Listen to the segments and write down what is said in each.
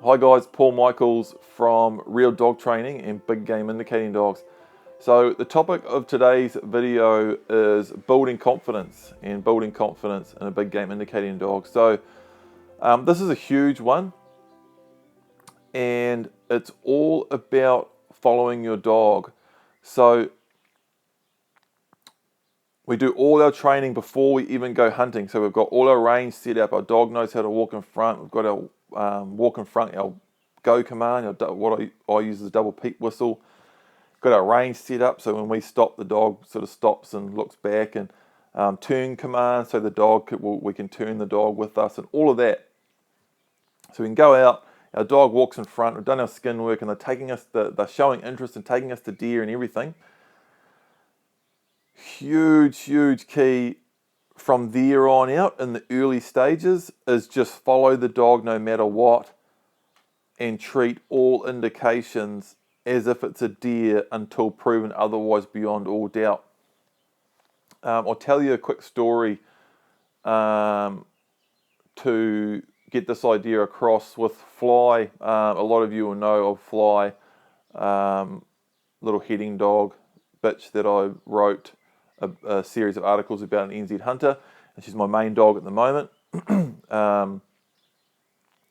Hi guys, Paul Michaels from Real Dog Training and Big Game Indicating Dogs. So the topic of today's video is building confidence in a big game indicating dog. So this is a huge one, and it's all about following your dog. So we do all our training before we even go hunting. So we've got all our range set up. Our dog knows how to walk in front. We've got our walk in front, our go command, what I use is a double peep whistle. Got our range set up, so when we stop, the dog sort of stops and looks back, and turn command, so the dog we can turn the dog with us, and all of that. So we can go out. Our dog walks in front. We've done our skin work, and they're showing interest in taking us to deer and everything. Huge key from there on out in the early stages is just follow the dog no matter what, and treat all indications as if it's a deer until proven otherwise beyond all doubt. I'll tell you a quick story to get this idea across with Fly. A lot of you will know of Fly, little heading dog bitch that I wrote a series of articles about an NZ Hunter, and she's my main dog at the moment.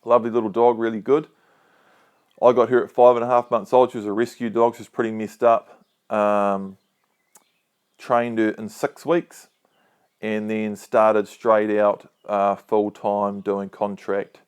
Lovely little dog, really good. I got her at 5.5 months old. She was a rescue dog. She was pretty messed up. Trained her in 6 weeks, and then started straight out full time doing contract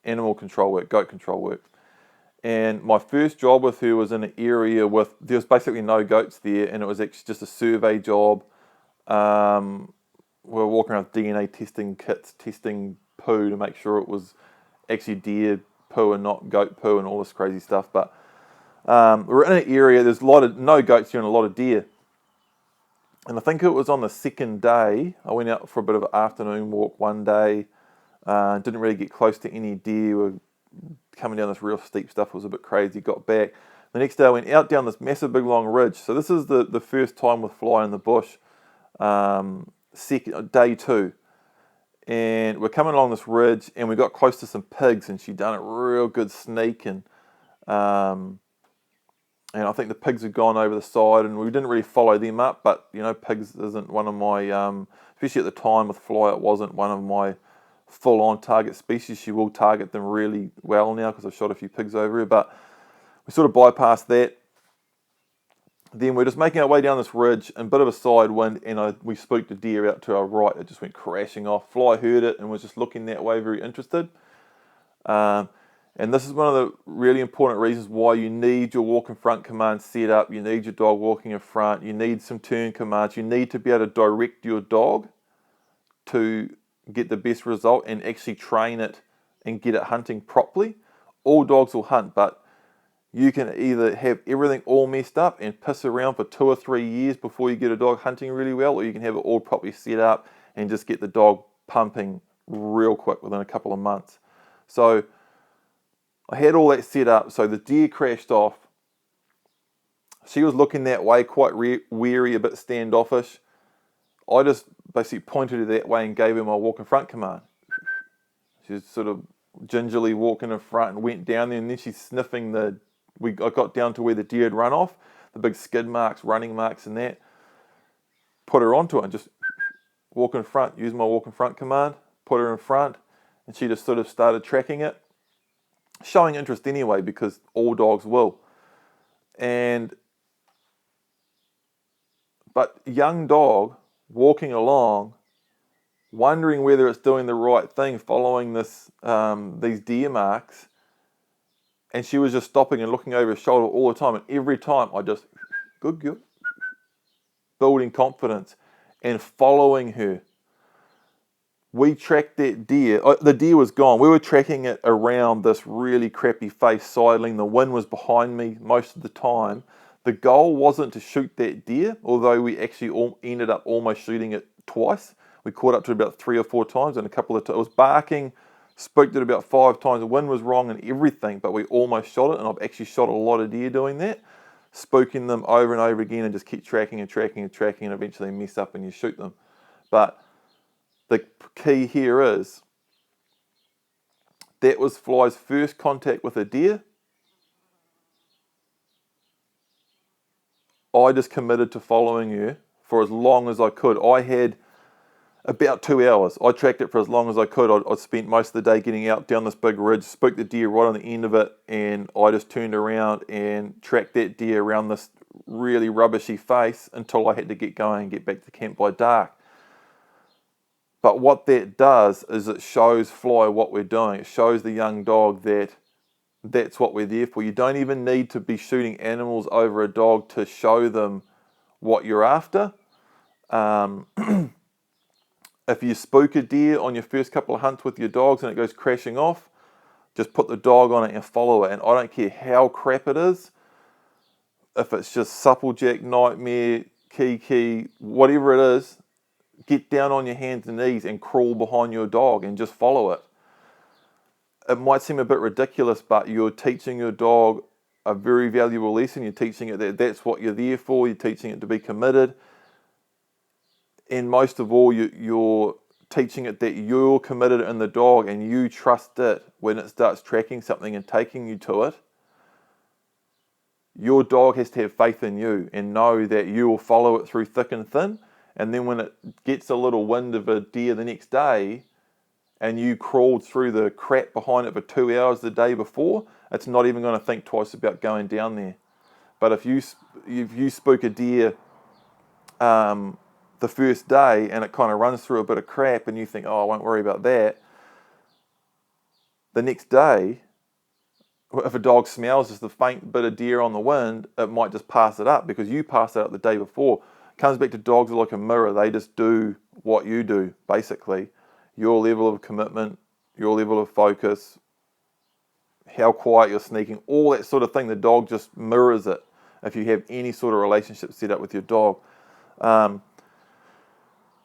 animal control work, goat control work. And my first job with her was in an area with there was basically no goats there, and it was actually just a survey job. We were walking around with DNA testing kits, testing poo to make sure it was actually deer poo and not goat poo and all this crazy stuff. But we're in an area, there's no goats here and a lot of deer. And I think it was on the second day, I went out for a bit of an afternoon walk one day, didn't really get close to any deer. We were coming down this real steep stuff, it was a bit crazy, got back. The next day I went out down this massive big long ridge. So this is the first time with Fly in the bush, day 2. And we're coming along this ridge, and we got close to some pigs, and she'd done a real good sneak, and I think the pigs had gone over the side, and we didn't really follow them up. But pigs isn't one of my, especially at the time with Fly, it wasn't one of my full-on target species. She will target them really well now because I've shot a few pigs over her, but we sort of bypassed that. Then we're just making our way down this ridge, and a bit of a side wind, and we spooked a deer out to our right. It just went crashing off. Fly heard it and was just looking that way, very interested. And this is one of the really important reasons why you need your walk in front command set up. You need your dog walking in front. You need some turn commands. You need to be able to direct your dog to get the best result and actually train it and get it hunting properly. All dogs will hunt, but you can either have everything all messed up and piss around for 2 or 3 years before you get a dog hunting really well, or you can have it all properly set up and just get the dog pumping real quick within a couple of months. So I had all that set up, so the deer crashed off. She was looking that way, quite weary, a bit standoffish. I just basically pointed her that way and gave her my walk in front command. She was sort of gingerly walking in front and went down there, and then she's sniffing I got down to where the deer had run off, the big skid marks, running marks and that. Put her onto it and just walk in front, use my walk in front command, put her in front, and she just sort of started tracking it, showing interest anyway, because all dogs will. But young dog walking along, wondering whether it's doing the right thing, following these deer marks, and she was just stopping and looking over her shoulder all the time. And every time I just, good girl, building confidence and following her. We tracked that deer. The deer was gone. We were tracking it around this really crappy face sidling. The wind was behind me most of the time. The goal wasn't to shoot that deer, although we actually ended up almost shooting it twice. We caught up to it about 3 or 4 times, and a couple of times it was barking. Spooked it about 5 times. The wind was wrong and everything, but we almost shot it, and I've actually shot a lot of deer doing that, spooking them over and over again and just keep tracking, and eventually mess up and you shoot them. But the key here is that was Fly's first contact with a deer. I just committed to following her for as long as I could. I had about 2 hours. I tracked it for as long as I could. I'd spent most of the day getting out down this big ridge, spooked the deer right on the end of it, and I just turned around and tracked that deer around this really rubbishy face until I had to get going and get back to camp by dark. But what that does is it shows Fly what we're doing. It shows the young dog that that's what we're there for. You don't even need to be shooting animals over a dog to show them what you're after. If you spook a deer on your first couple of hunts with your dogs and it goes crashing off, just put the dog on it and follow it. And I don't care how crap it is, if it's just Supplejack, Nightmare, Kiki, whatever it is, get down on your hands and knees and crawl behind your dog and just follow it. It might seem a bit ridiculous, but you're teaching your dog a very valuable lesson. You're teaching it that that's what you're there for. You're teaching it to be committed. And most of all, you're teaching it that you're committed in the dog and you trust it when it starts tracking something and taking you to it. Your dog has to have faith in you and know that you will follow it through thick and thin. And then when it gets a little wind of a deer the next day and you crawled through the crap behind it for 2 hours the day before, it's not even going to think twice about going down there. But if you spook a deer the first day and it kind of runs through a bit of crap and you think, oh, I won't worry about that, the next day, if a dog smells just a faint bit of deer on the wind, it might just pass it up because you passed it up the day before. It comes back to dogs are like a mirror. They just do what you do, basically. Your level of commitment, your level of focus, how quiet you're sneaking, all that sort of thing. The dog just mirrors it if you have any sort of relationship set up with your dog.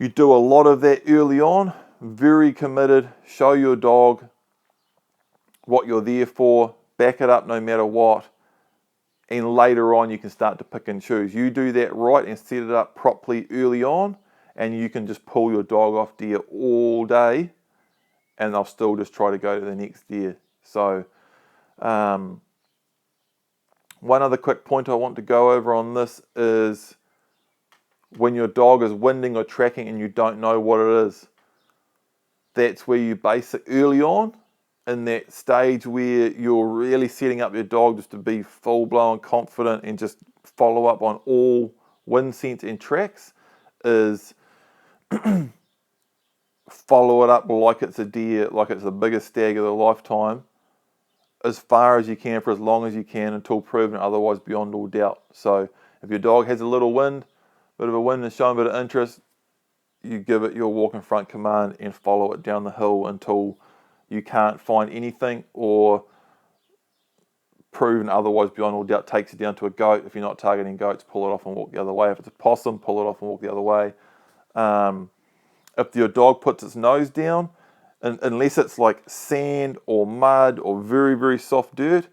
You do a lot of that early on, very committed, show your dog what you're there for, back it up no matter what, and later on you can start to pick and choose. You do that right and set it up properly early on, and you can just pull your dog off deer all day, and they'll still just try to go to the next deer. So, one other quick point I want to go over on this is when your dog is winding or tracking and you don't know what it is, that's where you base it early on, in that stage where you're really setting up your dog just to be full-blown confident and just follow up on all wind scents and tracks, is follow it up like it's a deer, like it's the biggest stag of their lifetime, as far as you can for as long as you can until proven otherwise beyond all doubt. So if your dog has a little wind, bit of a wind and showing a bit of interest, you give it your walk in front command and follow it down the hill until you can't find anything or proven otherwise beyond all doubt takes you down to a goat. If you're not targeting goats, pull it off and walk the other way. If it's a possum, pull it off and walk the other way. If your dog puts its nose down, unless it's like sand or mud or very, very soft dirt,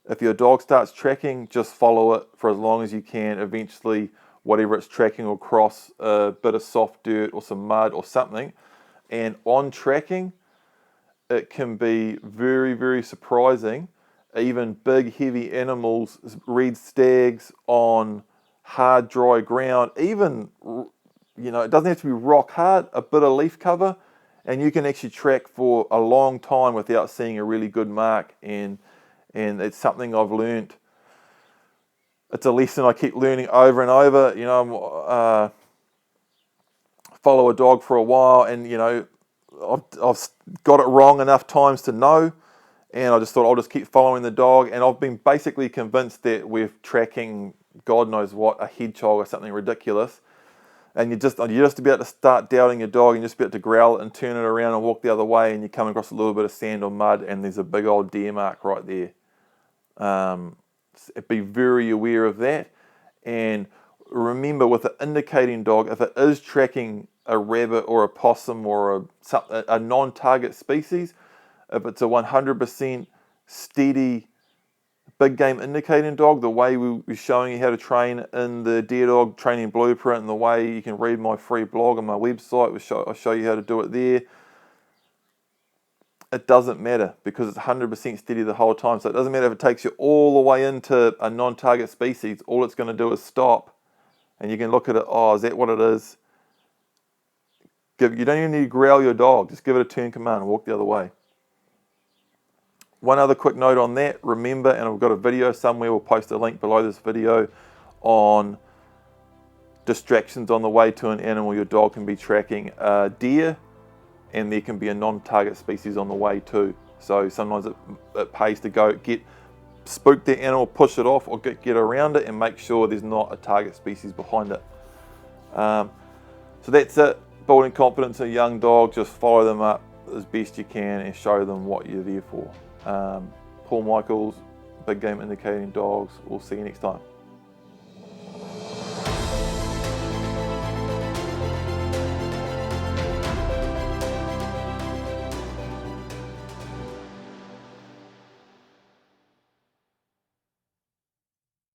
if your dog starts tracking, just follow it for as long as you can. Eventually, whatever it's tracking will cross a bit of soft dirt or some mud or something. And on tracking, it can be very, very surprising. Even big, heavy animals, red stags on hard, dry ground, even, it doesn't have to be rock hard, a bit of leaf cover, and you can actually track for a long time without seeing a really good mark. And it's something I've learned. It's a lesson I keep learning over and over. Follow a dog for a while, and I've got it wrong enough times to know, and I just thought I'll just keep following the dog, and I've been basically convinced that we're tracking God knows what, a hedgehog or something ridiculous, and you're just about to start doubting your dog, and you're just about to growl it and turn it around and walk the other way, and you come across a little bit of sand or mud, and there's a big old deer mark right there. Be very aware of that, and remember with an indicating dog, if it is tracking a rabbit or a possum or a non-target species, if it's a 100% steady big game indicating dog, the way we were showing you how to train in the Deer Dog Training Blueprint, and the way you can read my free blog on my website, I'll show you how to do it there. it doesn't matter because it's 100% steady the whole time. So it doesn't matter if it takes you all the way into a non-target species. All it's going to do is stop, and you can look at it. Oh, is that what it is? You don't even need to growl your dog. Just give it a turn command and walk the other way. One other quick note on that. Remember, and I've got a video somewhere. We'll post a link below this video on distractions on the way to an animal. Your dog can be tracking deer, and there can be a non-target species on the way too. So sometimes it pays to spook the animal, push it off, or get around it and make sure there's not a target species behind it. So that's it. Building confidence in a young dog. Just follow them up as best you can and show them what you're there for. Paul Michaels, Big Game Indicating Dogs. We'll see you next time.